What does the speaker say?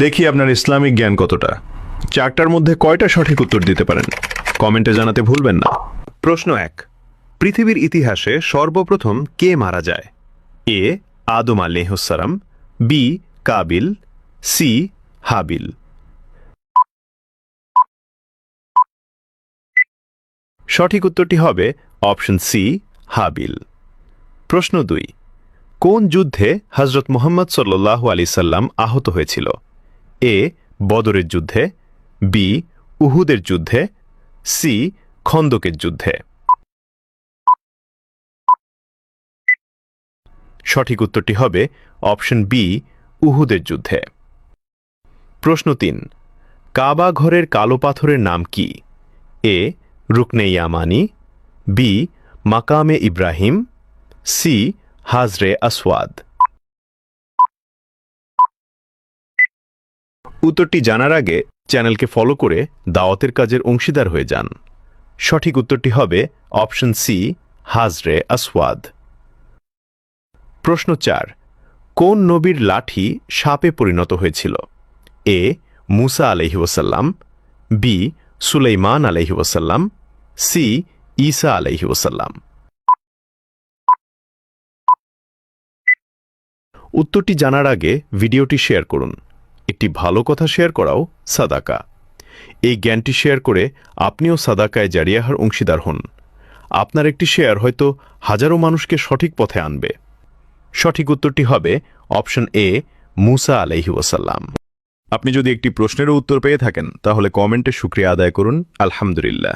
দেখি আপনার ইসলামিক জ্ঞান কতটা। চারটার মধ্যে কয়টা সঠিক উত্তর দিতে পারেন কমেন্টে জানাতে ভুলবেন না। প্রশ্ন 1, পৃথিবীর ইতিহাসে সর্বপ্রথম কে মারা যায়? এ আদম আলাইহিসসালাম, বি কাবিল, সি হাবিল। সঠিক উত্তরটি হবে অপশন সি হাবিল। প্রশ্ন 2, কোন যুদ্ধে হযরত মুহাম্মদ সাল্লাল্লাহু আলাইহি সাল্লাম আহত হয়েছিল? এ বদরের যুদ্ধে, বি উহুদের যুদ্ধে, সি খন্দকের যুদ্ধে। সঠিক উত্তরটি হবে অপশন বি উহুদের যুদ্ধে। প্রশ্ন 3, কাবা ঘরের কালো পাথরের নাম কি? এ রুকনে ইয়ামানি, বি মাকামে ইব্রাহিম, সি হাজরে আসওয়াদ। উত্তরটি জানার আগে চ্যানেলকে ফলো করে দাওয়াতের কাজের অংশীদার হয়ে যান। সঠিক উত্তরটি হবে অপশন সি হাজরে আসওয়াদ। প্রশ্ন 4, কোন নবীর লাঠি সাপে পরিণত হয়েছিল? এ মুসা আলাইহি ওয়াসাল্লাম, বি সুলাইমান আলাইহি ওয়াসাল্লাম, সি ঈসা আলাইহি ওয়াসাল্লাম। উত্তরটি জানার আগে ভিডিওটি শেয়ার করুন। একটি ভালো কথা শেয়ার করাও সাদাকা। এই জ্ঞানটি শেয়ার করে আপনিও সাদাকায় জারিয়াহার অংশীদার হন। আপনার একটি শেয়ার হয়তো হাজারো মানুষকে সঠিক পথে আনবে। সঠিক উত্তরটি হবে অপশন এ মুসা আলাইহি ওয়াসাল্লাম। আপনি যদি একটি প্রশ্নেরও উত্তর পেয়ে থাকেন তাহলে কমেন্টে শুকরিয়া আদায় করুন আলহামদুলিল্লাহ।